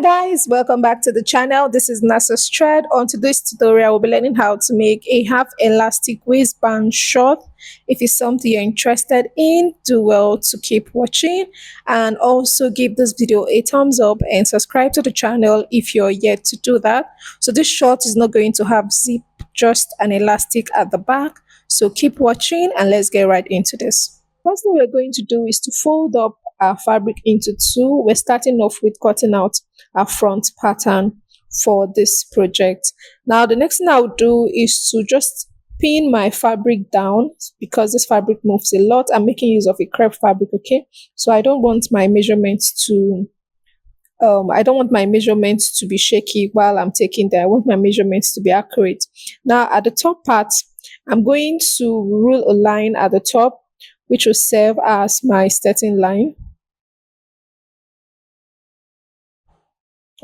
Guys, welcome back to the channel. This is Nasa's Thread. On today's tutorial, we'll be learning how to make a half elastic waistband short. If it's something you're interested in, do well to keep watching, and also give this video a thumbs up and subscribe to the channel if you're yet to do that. So this short is not going to have zip, just an elastic at the back. So keep watching and let's get right into this. First thing we're going to do is to fold up our fabric into two. We're starting off with cutting out our front pattern for this project. Now the next thing I'll do is to just pin my fabric down because this fabric moves a lot. I'm making use of a crepe fabric, okay? So I don't want my measurements to be shaky while I'm taking them. I want my measurements to be accurate. Now at the top part, I'm going to rule a line at the top, which will serve as my starting line.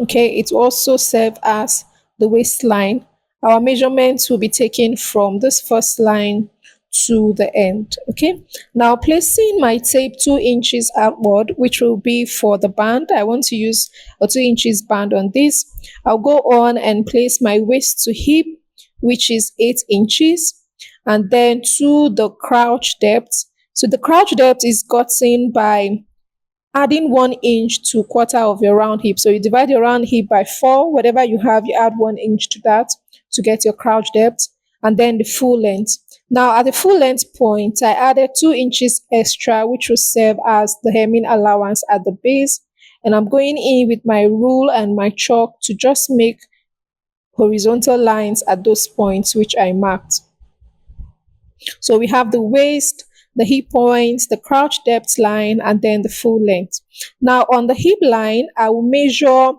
Okay, it will also serve as the waistline. Our measurements will be taken from this first line to the end. Okay, now placing my tape 2 inches outward, which will be for the band. I want to use a 2 inches band on this. I'll go on and place my waist to hip, which is 8 inches, and then to the crouch depth. So the crouch depth is gotten by adding 1 inch to quarter of your round hip. So you divide your round hip by 4, whatever you have, you add 1 inch to that to get your crouch depth, and then the full length. Now at the full length point, I added 2 inches extra, which will serve as the hemming allowance at the base. And I'm going in with my rule and my chalk to just make horizontal lines at those points which I marked. So we have the waist, the hip points, the crouch depth line, and then the full length. Now on the hip line, I will measure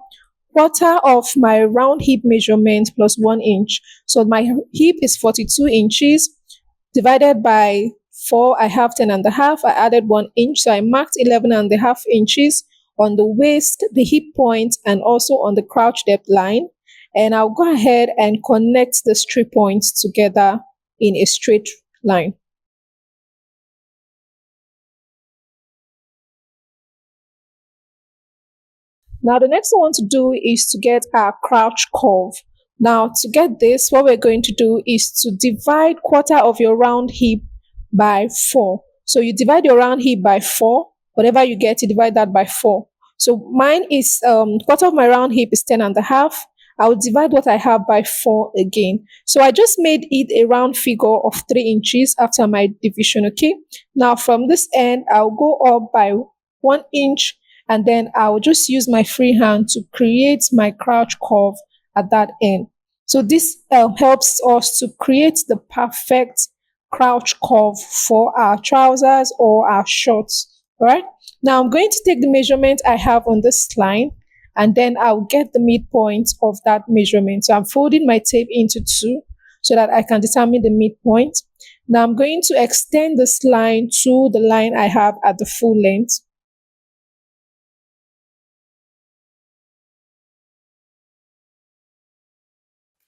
quarter of my round hip measurement plus 1 inch. So my hip is 42 inches. Divided by 4, I have 10.5. I added 1 inch, so I marked 11.5 inches on the waist, the hip point, and also on the crouch depth line. And I'll go ahead and connect the 3 points together in a straight line. Now the next thing I want to do is to get our crouch curve. Now to get this, what we're going to do is to divide quarter of your round hip by 4. So you divide your round hip by 4, whatever you get, you divide that by 4. So mine is quarter of my round hip is 10.5. I will divide what I have by 4 again. So I just made it a round figure of 3 inches after my division, okay? Now from this end, I'll go up by 1 inch, and then I'll just use my free hand to create my crouch curve at that end. So this helps us to create the perfect crouch curve for our trousers or our shorts. All right. Now I'm going to take the measurement I have on this line, and then I'll get the midpoint of that measurement. So I'm folding my tape into 2 so that I can determine the midpoint. Now I'm going to extend this line to the line I have at the full length.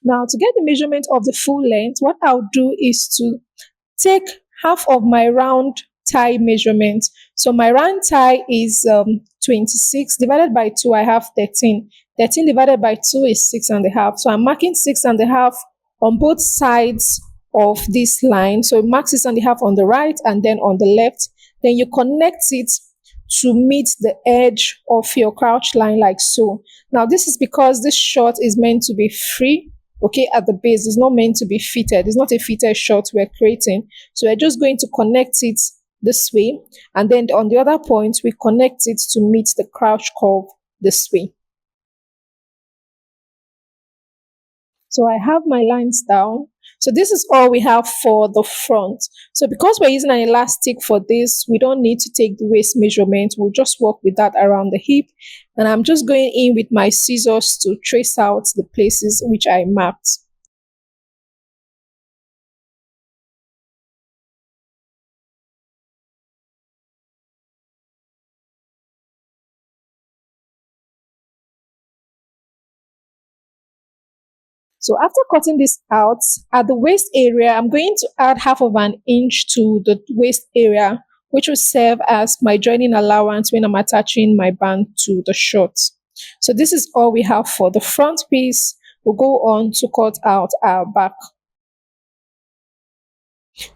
Now to get the measurement of the full length, what I'll do is to take half of my round tie measurement. So my round tie is 26 divided by 2, I have 13. 13 divided by 2 is 6.5. So I'm marking 6.5 on both sides of this line. So mark 6.5 on the right and then on the left. Then you connect it to meet the edge of your crouch line like so. Now this is because this short is meant to be free. Okay, at the base, it's not meant to be fitted. It's not a fitted short we're creating. So we're just going to connect it this way. And then on the other point, we connect it to meet the crouch curve this way. So I have my lines down. So this is all we have for the front. So because we're using an elastic for this, we don't need to take the waist measurement. We'll just work with that around the hip. And I'm just going in with my scissors to trace out the places which I marked. So after cutting this out, at the waist area, I'm going to add half of an inch to the waist area, which will serve as my joining allowance when I'm attaching my band to the shorts. So this is all we have for the front piece. We'll go on to cut out our back.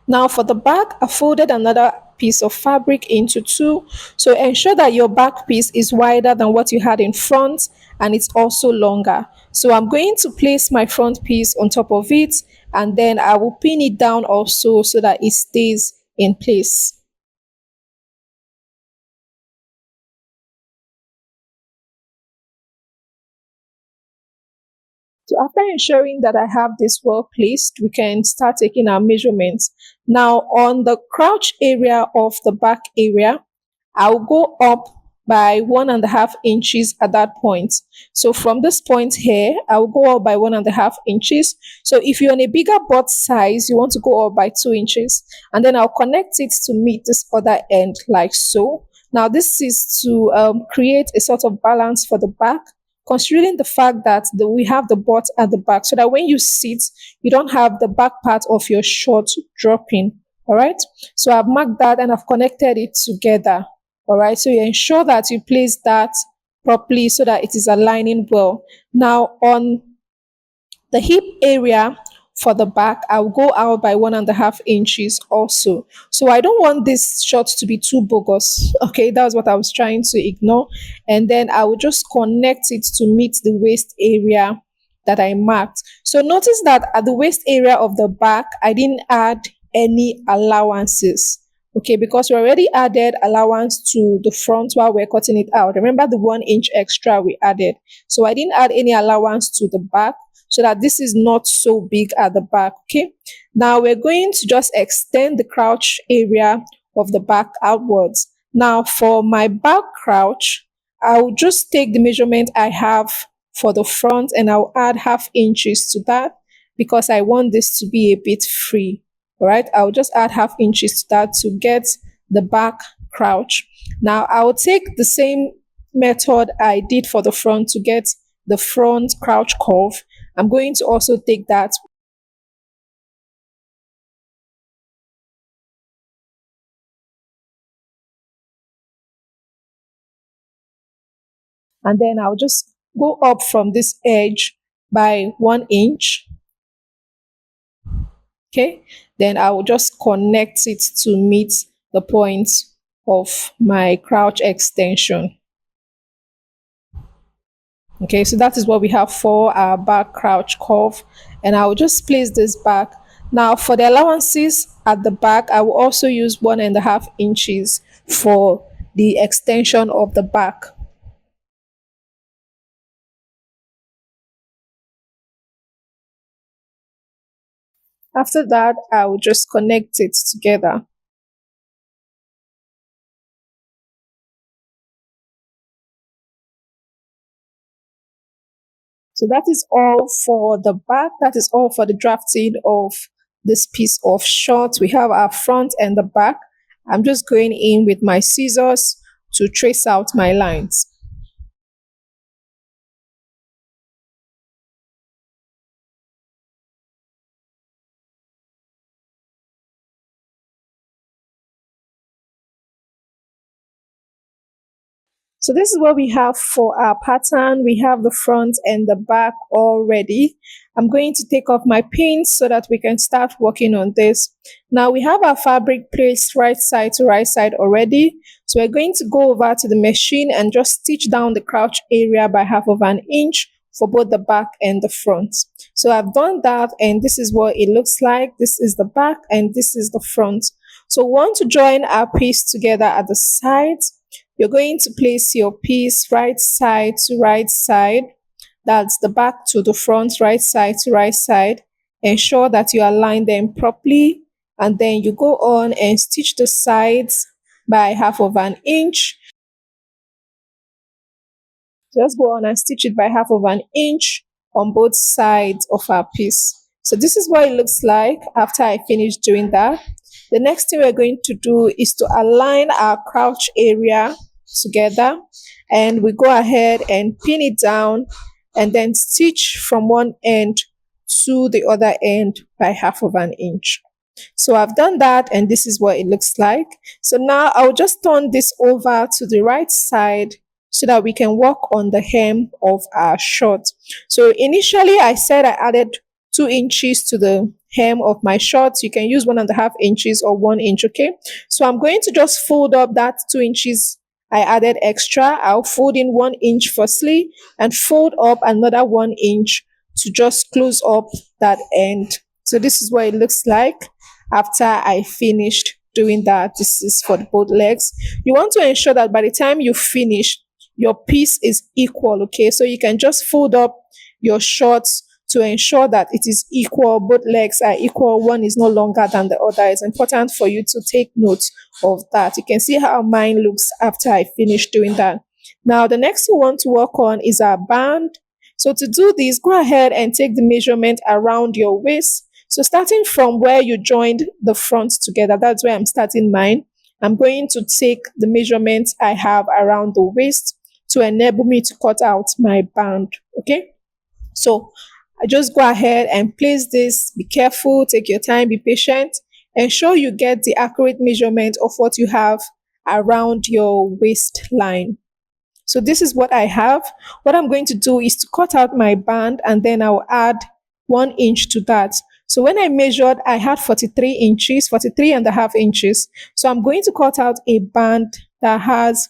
Now for the back, I folded another piece of fabric into two. So ensure that your back piece is wider than what you had in front and it's also longer. So I'm going to place my front piece on top of it and then I will pin it down also so that it stays in place. So after ensuring that I have this well placed, we can start taking our measurements. Now on the crouch area of the back area, I'll go up by 1.5 inches at that point. So from this point here, I'll go up by 1.5 inches. So if you're on a bigger butt size, you want to go up by 2 inches. And then I'll connect it to meet this other end like so. Now this is to create a sort of balance for the back, considering the fact that we have the butt at the back, so that when you sit, you don't have the back part of your short dropping. All right. So I've marked that and I've connected it together. All right. So you ensure that you place that properly so that it is aligning well. Now on the hip area for the back, I'll go out by 1.5 inches also. So I don't want this shot to be too bogus. Okay, that's what I was trying to ignore. And then I will just connect it to meet the waist area that I marked. So notice that at the waist area of the back, I didn't add any allowances. Okay, because we already added allowance to the front while we're cutting it out. Remember the 1 inch extra we added. So I didn't add any allowance to the back so that this is not so big at the back. Okay, now we're going to just extend the crouch area of the back outwards. Now for my back crouch, I'll just take the measurement I have for the front and I'll add 0.5 inches to that because I want this to be a bit free. All right, I'll just add 0.5 inches to that to get the back crouch. Now I'll take the same method I did for the front to get the front crouch curve. I'm going to also take that and then I'll just go up from this edge by 1 inch. Okay, then I will just connect it to meet the point of my crouch extension. Okay, so that is what we have for our back crouch curve, and I will just place this back. Now for the allowances at the back, I will also use 1.5 inches for the extension of the back. After that, I will just connect it together. So that is all for the back. That is all for the drafting of this piece of short. We have our front and the back. I'm just going in with my scissors to trace out my lines. So this is what we have for our pattern. We have the front and the back all ready. I'm going to take off my pins so that we can start working on this. Now we have our fabric placed right side to right side already. So we're going to go over to the machine and just stitch down the crouch area by 1/2 inch for both the back and the front. So I've done that and this is what it looks like. This is the back and this is the front. So we want to join our piece together at the sides. You're going to place your piece right side to right side. That's the back to the front, right side to right side. Ensure that you align them properly. And then you go on and stitch the sides by 1/2 inch. Just go on and stitch it by 1/2 inch on both sides of our piece. So this is what it looks like after I finish doing that. The next thing we're going to do is to align our crouch area together, and we go ahead and pin it down and then stitch from one end to the other end by 1/2 inch. So I've done that and this is what it looks like. So now I'll just turn this over to the right side so that we can work on the hem of our short. So initially I said I added 2 inches to the hem of my shorts. You can use 1.5 inches or 1 inch. Okay, so I'm going to just fold up that 2 inches I added extra. I'll fold in 1 inch firstly and fold up another 1 inch to just close up that end. So this is what it looks like after I finished doing that. This is for both legs. You want to ensure that by the time you finish, your piece is equal. Okay, so you can just fold up your shorts to ensure that it is equal. Both legs are equal. One is no longer than the other. It's important for you to take note of that. You can see how mine looks after I finish doing that. Now the next we want to work on is our band. So to do this, go ahead and take the measurement around your waist. So starting from where you joined the front together, that's where I'm starting mine. I'm going to take the measurements I have around the waist to enable me to cut out my band. Okay, so I just go ahead and place this. Be careful, take your time, be patient. Ensure you get the accurate measurement of what you have around your waistline. So this is what I have. What I'm going to do is to cut out my band and then I'll add 1 inch to that. So when I measured, I had 43 inches, 43.5 inches. So I'm going to cut out a band that has,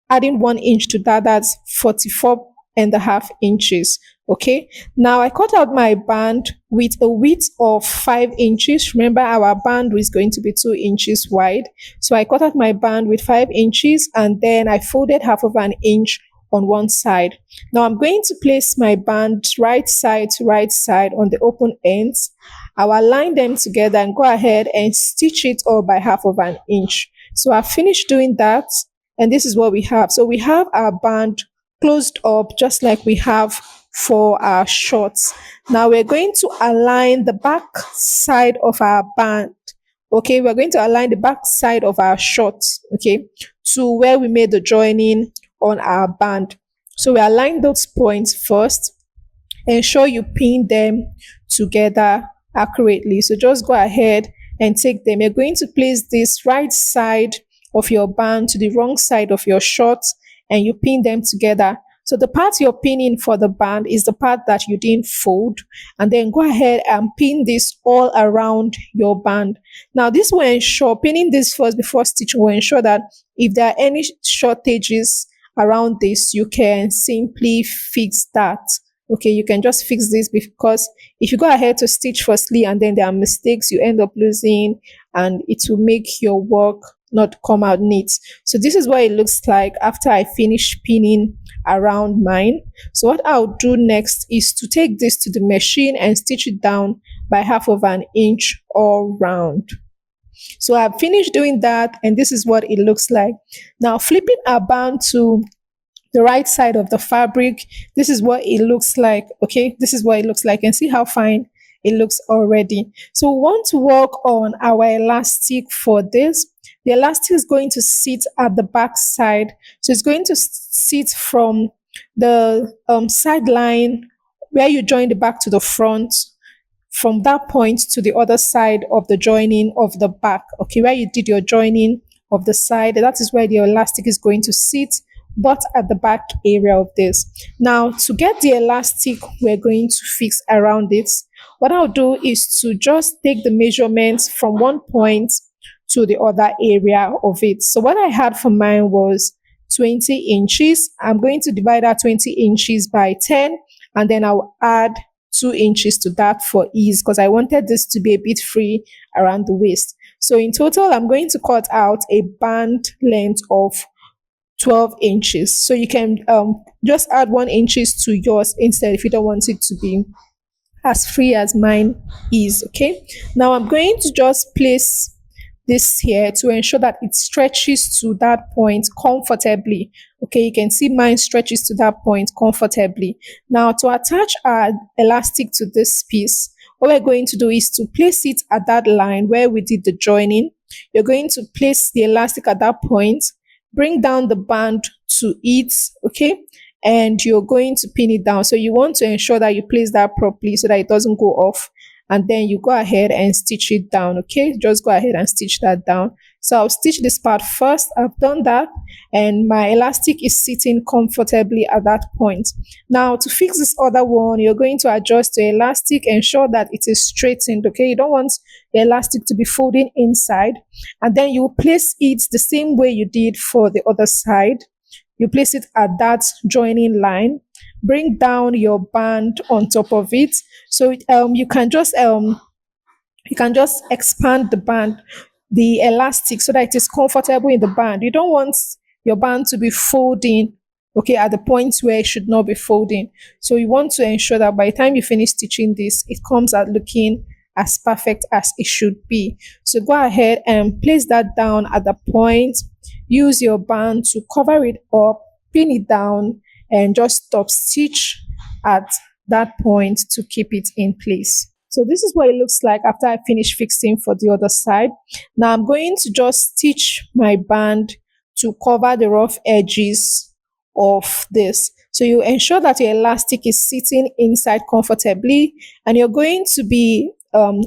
adding 1 inch to that, that's 44.5 inches. Okay, now I cut out my band with a width of 5 inches. Remember, our band is going to be 2 inches wide. So I cut out my band with 5 inches and then I folded half of an inch on one side. Now I'm going to place my band right side to right side on the open ends. I'll align them together and go ahead and stitch it all by half of an inch. So I've finished doing that and this is what we have. So we have our band closed up just like we have for our shorts. Now we're going to align the back side of our band. Okay, we're going to align the back side of our shorts, okay, to where we made the joining on our band. So we align those points first. Ensure you pin them together accurately. So just go ahead and take them. You're going to place this right side of your band to the wrong side of your shorts and you pin them together. So the part you're pinning for the band is the part that you didn't fold, and then go ahead and pin this all around your band. Now this will ensure, pinning this first before stitching will ensure that if there are any shortages around this, you can simply fix that. Okay, you can just fix this, because if you go ahead to stitch firstly and then there are mistakes, you end up losing and it will make your work not come out neat. So this is what it looks like after I finish pinning around mine. So what I'll do next is to take this to the machine and stitch it down by half of an inch all round. So I've finished doing that and this is what it looks like. Now flipping our band to the right side of the fabric, this is what it looks like. Okay, this is what it looks like, and see how fine it looks already. So we want to work on our elastic for this. The elastic is going to sit at the back side, so it's going to sit from the side line where you join the back to the front, from that point to the other side of the joining of the back. Okay, where you did your joining of the side, that is where the elastic is going to sit, but at the back area of this. Now to get the elastic we're going to fix around it, what I'll do is to just take the measurements from one point to the other area of it. So what I had for mine was 20 inches. I'm going to divide that 20 inches by 10 and then I'll add 2 inches to that for ease, because I wanted this to be a bit free around the waist. So in total I'm going to cut out a band length of 12 inches. So you can just add 1 inches to yours instead if you don't want it to be as free as mine is. Okay, now I'm going to just place this here to ensure that it stretches to that point comfortably. Okay, you can see mine stretches to that point comfortably. Now to attach our elastic to this piece, what we're going to do is to place it at that line where we did the joining. You're going to place the elastic at that point, bring down the band to it, okay, and you're going to pin it down. So you want to ensure that you place that properly so that it doesn't go off, and then you go ahead and stitch it down. Okay, just go ahead and stitch that down. So I'll stitch this part first. I've done that, and my elastic is sitting comfortably at that point. Now, to fix this other one, you're going to adjust the elastic, ensure that it is straightened. Okay, you don't want the elastic to be folding inside, and then you place it the same way you did for the other side. You place it at that joining line, bring down your band on top of it. So you can just expand the band, the elastic, so that it is comfortable in the band. You don't want your band to be folding, okay, at the point where it should not be folding. So you want to ensure that by the time you finish stitching this, it comes out looking as perfect as it should be. So go ahead and place that down at the point. Use your band to cover it up, pin it down, and just stop stitch at that point to keep it in place. So this is what it looks like after I finish fixing for the other side. Now I'm going to just stitch my band to cover the rough edges of this. So you ensure that your elastic is sitting inside comfortably, and you're going to be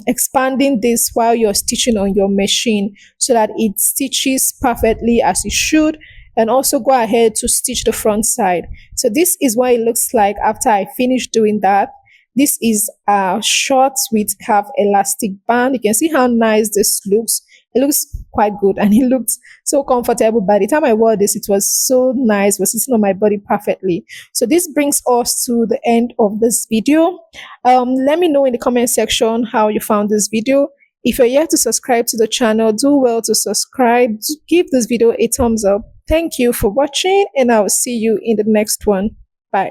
expanding this while you're stitching on your machine so that it stitches perfectly as it should. And also go ahead to stitch the front side. So this is what it looks like after I finish doing that. This is a short with half elastic band. You can see how nice this looks. It looks quite good, and it looks so comfortable. By the time I wore this, it was so nice. It was sitting on my body perfectly. So this brings us to the end of this video. Let me know in the comment section how you found this video. If you're yet to subscribe to the channel, do well to subscribe. Give this video a thumbs up. Thank you for watching, and I will see you in the next one. Bye.